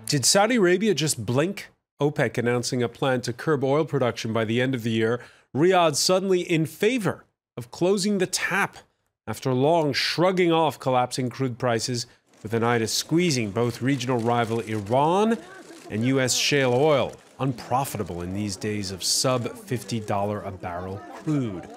Did Saudi Arabia just blink? OPEC announcing a plan to curb oil production by the end of the year. Riyadh suddenly in favor of closing the tap after long shrugging off collapsing crude prices with an eye to squeezing both regional rival Iran and U.S. shale oil, unprofitable in these days of sub-$50 a barrel crude.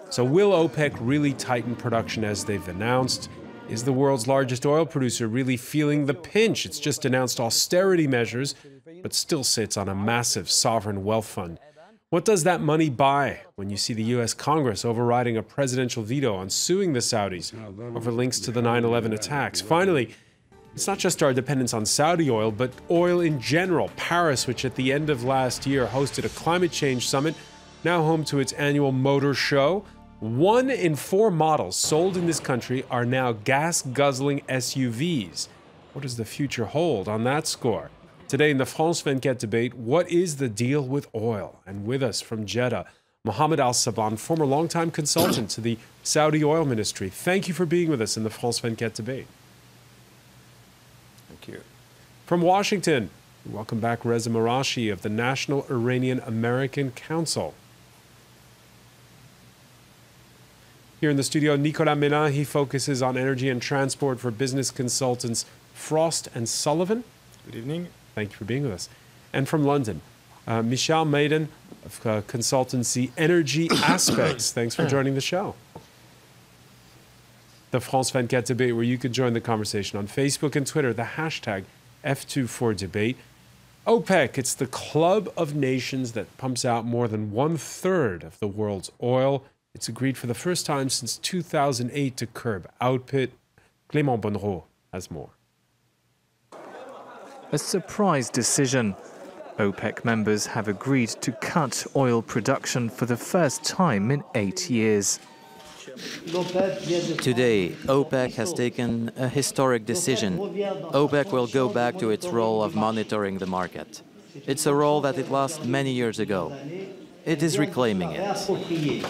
So will OPEC really tighten production as they've announced? Is the world's largest oil producer really feeling the pinch? It's just announced austerity measures, but still sits on a massive sovereign wealth fund. What does that money buy when you see the U.S. Congress overriding a presidential veto on suing the Saudis over links to the 9/11 attacks? Finally, it's not just our dependence on Saudi oil, but oil in general. Paris, which at the end of last year hosted a climate change summit, now home to its annual motor show. 1 in 4 models sold in this country are now gas-guzzling SUVs. What does the future hold on that score? Today in the France 24 debate, what is the deal with oil? And with us from Jeddah, Mohammed Al-Saban, former longtime consultant to the Saudi oil ministry. Thank you for being with us in the France 24 debate. Thank you. From Washington, welcome back Reza Marashi of the National Iranian American Council. Here in the studio, Nicolas Menin, he focuses on energy and transport for business consultants Frost and Sullivan. Good evening. Thank you for being with us. And from London, Michel Maiden of consultancy Energy Aspects. Thanks for joining the show. The France 24 debate, where you can join the conversation on Facebook and Twitter, the hashtag F24debate. OPEC, it's the club of nations that pumps out more than 1/3 of the world's oil. It's agreed for the first time since 2008 to curb output. Clément Bonnereau has more. A surprise decision. OPEC members have agreed to cut oil production for the first time in 8 years. Today, OPEC has taken a historic decision. OPEC will go back to its role of monitoring the market. It's a role that it lost many years ago. It is reclaiming it.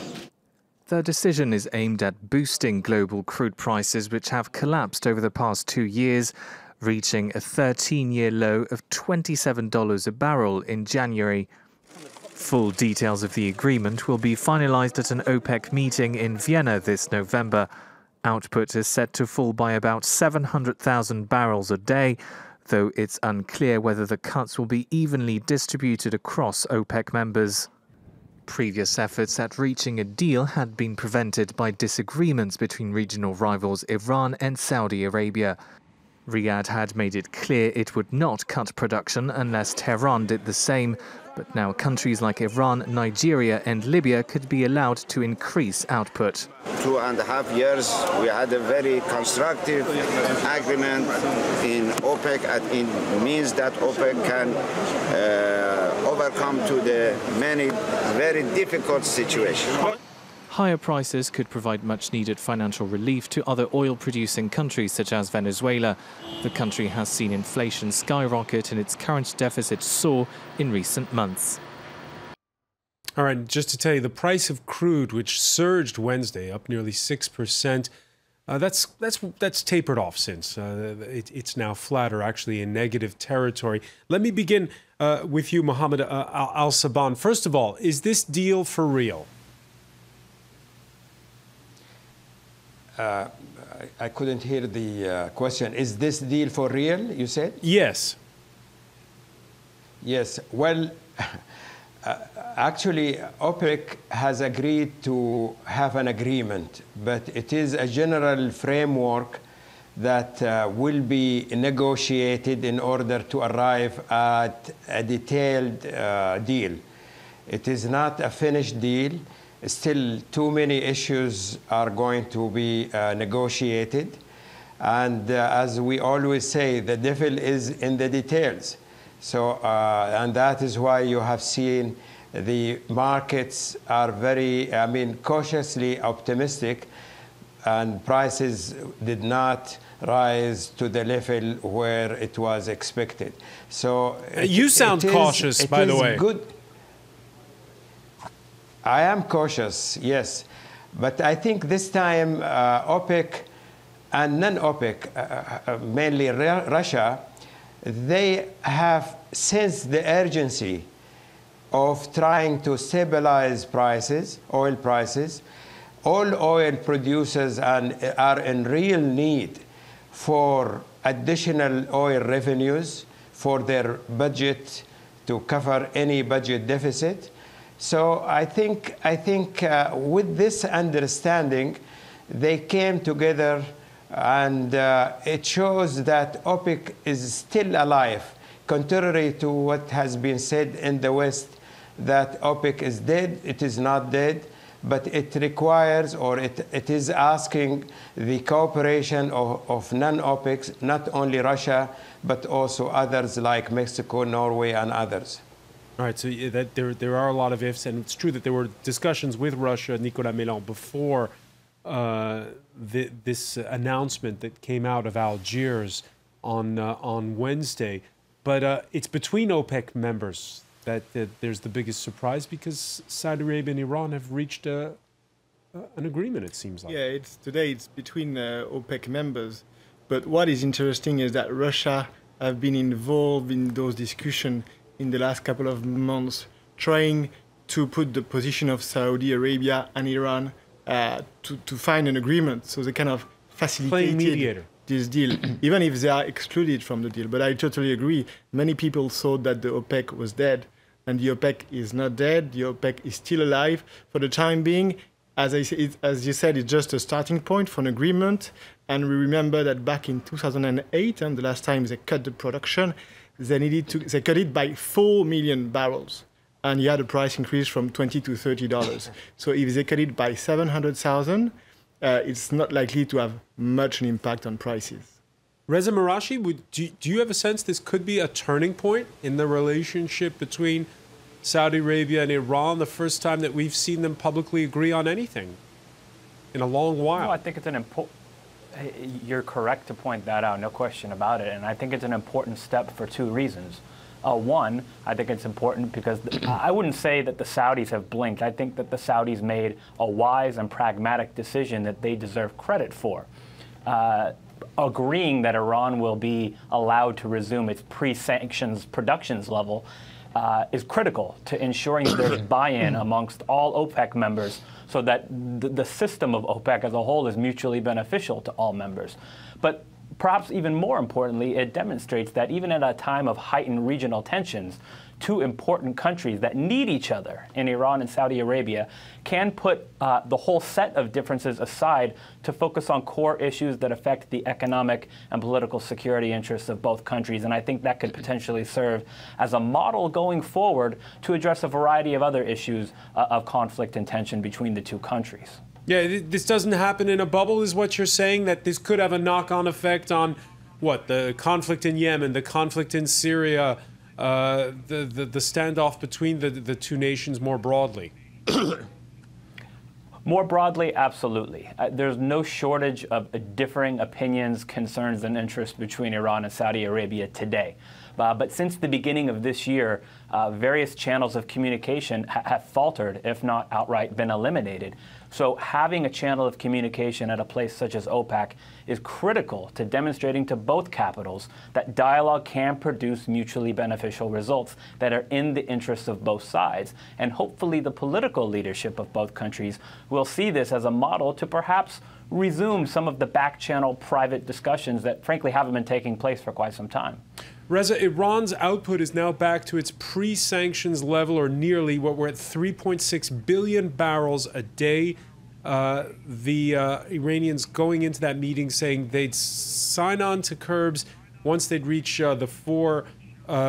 The decision is aimed at boosting global crude prices, which have collapsed over the past 2 years, reaching a 13-year low of $27 a barrel in January. Full details of the agreement will be finalized at an OPEC meeting in Vienna this November. Output is set to fall by about 700,000 barrels a day, though it's unclear whether the cuts will be evenly distributed across OPEC members. Previous efforts at reaching a deal had been prevented by disagreements between regional rivals Iran and Saudi Arabia. Riyadh had made it clear it would not cut production unless Tehran did the same, but now countries like Iran, Nigeria and Libya could be allowed to increase output. 2.5 years, we had a very constructive agreement in OPEC, and it means that OPEC can overcome to the many very difficult situations. Higher prices could provide much-needed financial relief to other oil-producing countries such as Venezuela. The country has seen inflation skyrocket and its current deficit soar in recent months. All right, just to tell you, the price of crude, which surged Wednesday up nearly 6%, that's tapered off since. It's now flat, or actually in negative territory. Let me begin with you, Mohammed Al-Saban. First of all, is this deal for real? I couldn't hear the question. Is this deal for real, you said? Yes. Yes. Well, actually, OPEC has agreed to have an agreement, but it is a general framework that will be negotiated in order to arrive at a detailed deal. It is not a finished deal. Still, too many issues are going to be negotiated. And as we always say, the devil is in the details. So, and that is why you have seen the markets are very, cautiously optimistic, and prices did not rise to the level where it was expected. So you sound cautious, by the way. Good. I am cautious, yes. But I think this time OPEC and non-OPEC, mainly Russia, they have sensed the urgency of trying to stabilize prices, oil prices. All oil producers are in real need for additional oil revenues for their budget to cover any budget deficit. So I think with this understanding, they came together, and it shows that OPEC is still alive, contrary to what has been said in the West, that OPEC is dead. It is not dead, but it requires, or it is asking the cooperation of non-OPECs, not only Russia, but also others like Mexico, Norway, and others. All right, so that there are a lot of ifs, and it's true that there were discussions with Russia, Nicolas Mélan, before this announcement that came out of Algiers on Wednesday. But it's between OPEC members that there's the biggest surprise, because Saudi Arabia and Iran have reached an agreement, it seems like. Yeah, today it's between OPEC members. But what is interesting is that Russia have been involved in those discussions in the last couple of months, trying to put the position of Saudi Arabia and Iran to find an agreement. So they kind of facilitated this deal, even if they are excluded from the deal. But I totally agree. Many people thought that the OPEC was dead, and the OPEC is not dead. The OPEC is still alive. For the time being, as you said, it's just a starting point for an agreement. And we remember that back in 2008, and the last time they cut the production, they cut it by 4 million barrels. And you had a price increase from $20 to $30. So if they cut it by 700,000, it's not likely to have much an impact on prices. Reza Marashi, do you have a sense this could be a turning point in the relationship between Saudi Arabia and Iran, the first time that we've seen them publicly agree on anything in a long while? No, I think it's an important... You're correct to point that out, no question about it. And I think it's an important step for two reasons. One, I think it's important because I wouldn't say that the Saudis have blinked. I think that the Saudis made a wise and pragmatic decision that they deserve credit for. Agreeing that Iran will be allowed to resume its pre-sanctions productions level is critical to ensuring that there's buy-in amongst all OPEC members, so that the system of OPEC as a whole is mutually beneficial to all members. But perhaps even more importantly, it demonstrates that even at a time of heightened regional tensions, two important countries that need each other in Iran and Saudi Arabia can put the whole set of differences aside to focus on core issues that affect the economic and political security interests of both countries. And I think that could potentially serve as a model going forward to address a variety of other issues of conflict and tension between the two countries. Yeah, this doesn't happen in a bubble, is what you're saying, that this could have a knock-on effect on, what, the conflict in Yemen, the conflict in Syria, the standoff between the two nations more broadly? More broadly, absolutely. There's no shortage of differing opinions, concerns, and interests between Iran and Saudi Arabia today. But since the beginning of this year, various channels of communication have faltered, if not outright been eliminated. So having a channel of communication at a place such as OPEC is critical to demonstrating to both capitals that dialogue can produce mutually beneficial results that are in the interests of both sides. And hopefully the political leadership of both countries will see this as a model to perhaps resume some of the back-channel private discussions that frankly haven't been taking place for quite some time. Reza, Iran's output is now back to its pre-sanctions level, or nearly. What, we're at 3.6 billion barrels a day. The Iranians going into that meeting saying they'd sign on to curbs once they'd reach the 4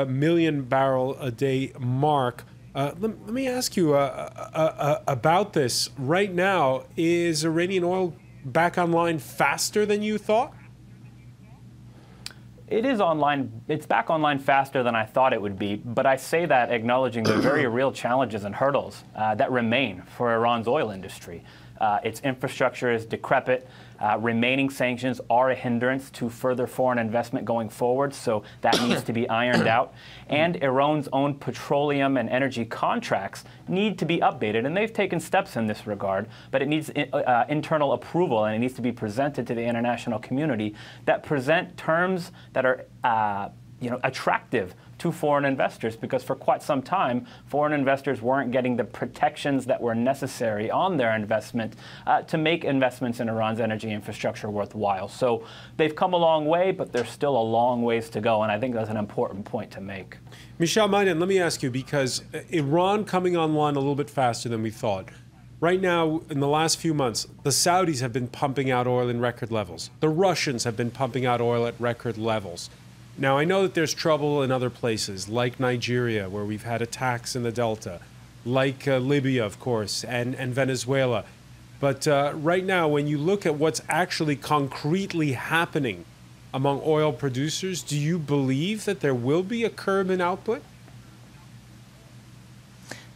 million barrel a day mark. Let me ask you about this. Right now, is Iranian oil back online faster than you thought? It is online. It's back online faster than I thought it would be, but I say that acknowledging the very real challenges and hurdles that remain for Iran's oil industry. Its infrastructure is decrepit. Remaining sanctions are a hindrance to further foreign investment going forward, so that needs to be ironed out. And Iran's own petroleum and energy contracts need to be updated, and they've taken steps in this regard, but it needs internal approval, and it needs to be presented to the international community that present terms that are attractive to foreign investors, because for quite some time, foreign investors weren't getting the protections that were necessary on their investment to make investments in Iran's energy infrastructure worthwhile. So they've come a long way, but there's still a long ways to go, and I think that's an important point to make. Michel Maïnen, let me ask you, because Iran coming online a little bit faster than we thought. Right now, in the last few months, the Saudis have been pumping out oil in record levels. The Russians have been pumping out oil at record levels. Now, I know that there's trouble in other places, like Nigeria, where we've had attacks in the Delta, like Libya, of course, and Venezuela. But right now, when you look at what's actually concretely happening among oil producers, do you believe that there will be a curb in output?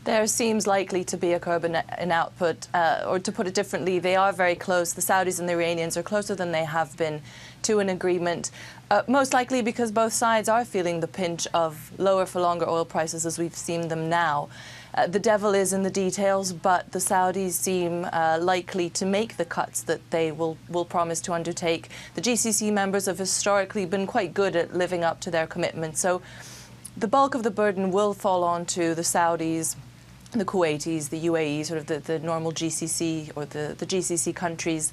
There seems likely to be a curb in output, or to put it differently, they are very close. The Saudis and the Iranians are closer than they have been to an agreement, most likely because both sides are feeling the pinch of lower for longer oil prices as we've seen them now. The devil is in the details, but the Saudis seem likely to make the cuts that they will promise to undertake. The GCC members have historically been quite good at living up to their commitments, so the bulk of the burden will fall onto the Saudis, the Kuwaitis, the UAE, sort of the normal GCC or the GCC countries.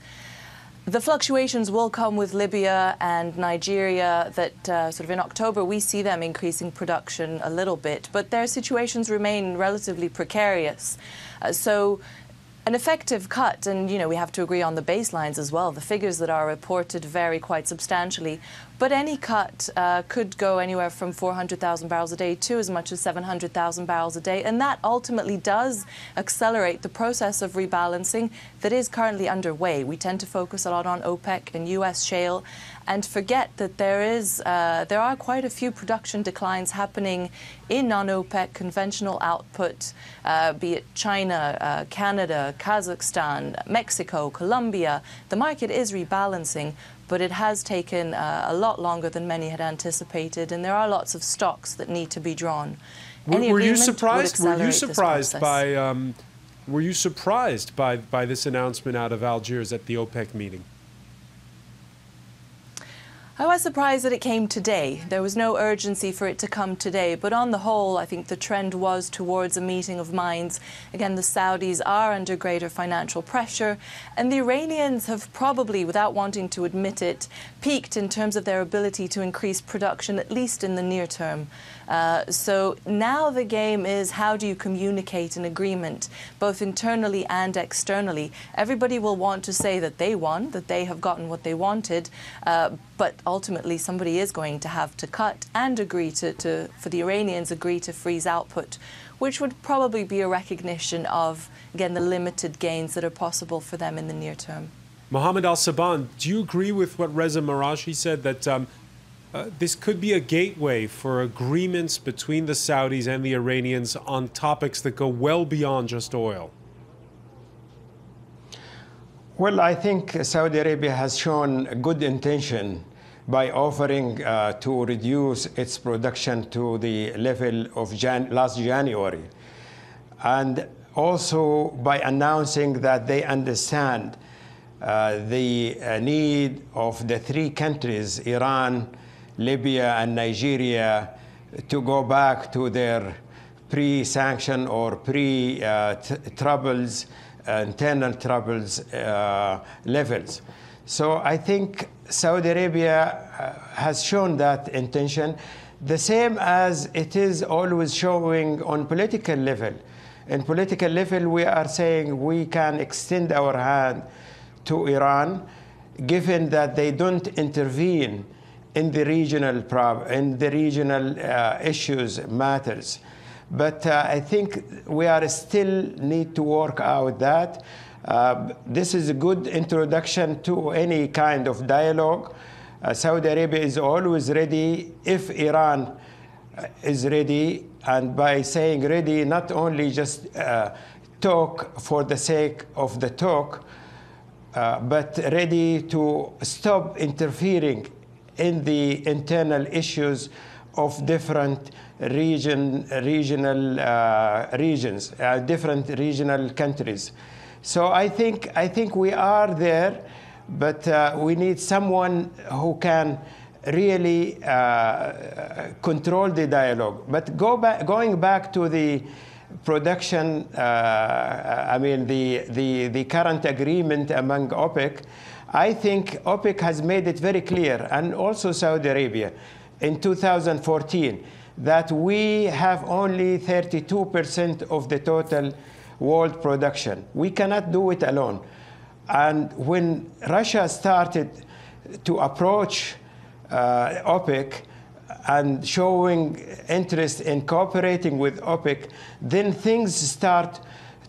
The fluctuations will come with Libya and Nigeria that sort of in October we see them increasing production a little bit, but their situations remain relatively precarious. So an effective cut, and we have to agree on the baselines as well. The figures that are reported vary quite substantially, but any cut could go anywhere from 400,000 barrels a day to as much as 700,000 barrels a day, and that ultimately does accelerate the process of rebalancing that is currently underway. We tend to focus a lot on OPEC and US shale, and forget that there are quite a few production declines happening in non-OPEC conventional output, be it China, Canada, Kazakhstan, Mexico, Colombia. The market is rebalancing, but it has taken a lot longer than many had anticipated, and there are lots of stocks that need to be drawn. Were you surprised? Were you surprised by this announcement out of Algiers at the OPEC meeting? I was surprised that it came today. There was no urgency for it to come today, but on the whole, I think the trend was towards a meeting of minds. Again, the Saudis are under greater financial pressure, and the Iranians have probably, without wanting to admit it, peaked in terms of their ability to increase production, at least in the near term. So now the game is, how do you communicate an agreement, both internally and externally? Everybody will want to say that they won, that they have gotten what they wanted, but ultimately somebody is going to have to cut and agree for the Iranians, agree to freeze output, which would probably be a recognition of, again, the limited gains that are possible for them in the near term. Mohammed Al-Saban, do you agree with what Reza Marashi said, that this could be a gateway for agreements between the Saudis and the Iranians on topics that go well beyond just oil? Well, I think Saudi Arabia has shown good intention by offering to reduce its production to the level of last January, and also by announcing that they understand the need of the three countries, Iran, Libya, and Nigeria, to go back to their pre-sanction or pre-troubles, internal troubles levels. So I think Saudi Arabia has shown that intention, the same as it is always showing on political level. In political level, we are saying we can extend our hand to Iran, given that they don't intervene in the regional issues matters. But I think we are still need to work out that. This is a good introduction to any kind of dialogue. Saudi Arabia is always ready if Iran is ready, and by saying ready, not only just talk for the sake of the talk, but ready to stop interfering in the internal issues of different different regional countries. So I think we are there, but we need someone who can really control the dialogue. But going back to the production, I mean, the current agreement among OPEC, I think OPEC has made it very clear, and also Saudi Arabia, in 2014, that we have only 32% of the total world production. We cannot do it alone. And when Russia started to approach OPEC and showing interest in cooperating with OPEC, then things start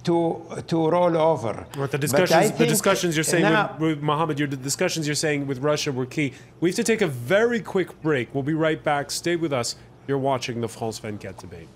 to roll over. Right, the discussions you're saying with Mohammed, the discussions you're saying with Russia were key. We have to take a very quick break. We'll be right back. Stay with us. You're watching the France 24 debate.